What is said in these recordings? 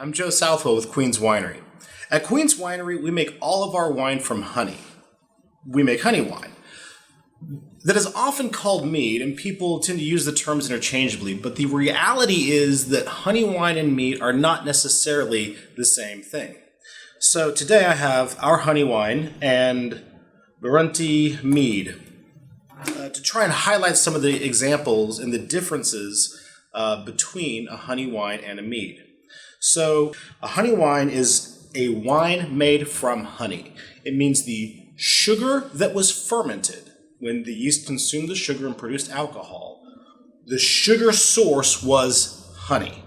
I'm Joe Southwell with Queen's Winery. At Queen's Winery, we make all of our wine from honey. We make honey wine. That is often called mead, and people tend to use the terms interchangeably, but the reality is that honey wine and mead are not necessarily the same thing. So today I have our honey wine and Burunti mead to try and highlight some of the examples and the differences between a honey wine and a mead. So a honey wine is a wine made from honey. It means the sugar that was fermented when the yeast consumed the sugar and produced alcohol. The sugar source was honey.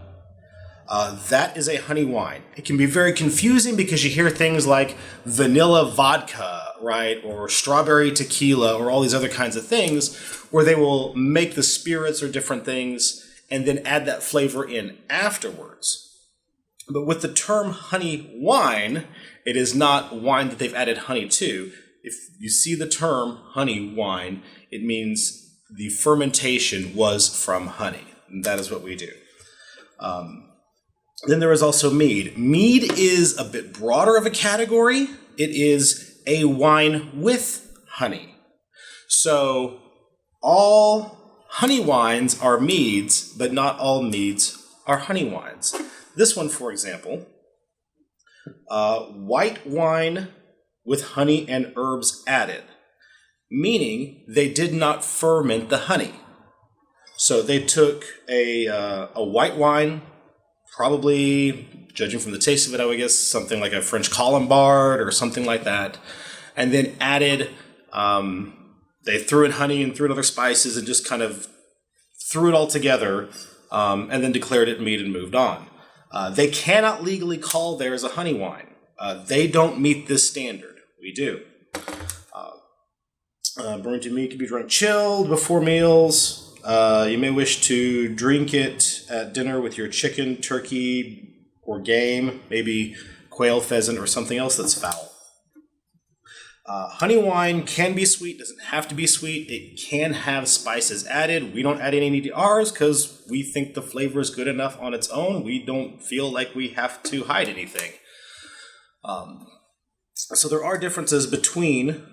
That is a honey wine. It can be very confusing because you hear things like vanilla vodka, right, or strawberry tequila, or all these other kinds of things where they will make the spirits or different things and then add that flavor in afterwards. But with the term honey wine, it is not wine that they've added honey to. If you see the term honey wine, it means the fermentation was from honey. And that is what we do. Then there is also mead. Mead is a bit broader of a category. It is a wine with honey. So all honey wines are meads, but not all meads are honey wines. This one, for example, white wine with honey and herbs added, meaning they did not ferment the honey. So they took a white wine, probably, judging from the taste of it, I would guess something like a French Colombard or something like that, and then added, they threw in honey and threw in other spices and just kind of threw it all together and then declared it mead and moved on. They cannot legally call theirs a honey wine. They don't meet this standard. We do. Burunti mead can be drunk chilled before meals. You may wish to drink it at dinner with your chicken, turkey, or game, maybe quail, pheasant, or something else that's foul. Honey wine can be sweet, doesn't have to be sweet. It can have spices added. We don't add any to ours because we think the flavor is good enough on its own. We don't feel like we have to hide anything. So there are differences between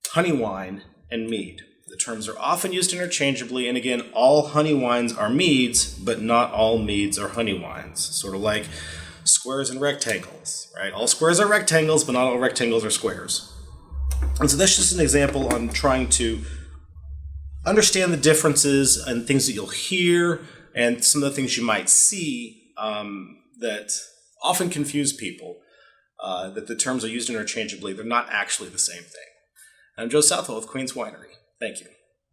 honey wine and mead. The terms are often used interchangeably, and again, all honey wines are meads, but not all meads are honey wines. Sort of like squares and rectangles, right? All squares are rectangles, but not all rectangles are squares. And so that's just an example on trying to understand the differences and things that you'll hear and some of the things you might see that often confuse people, that the terms are used interchangeably. They're not actually the same thing. I'm Joe Southwell with Queen's Winery. Thank you.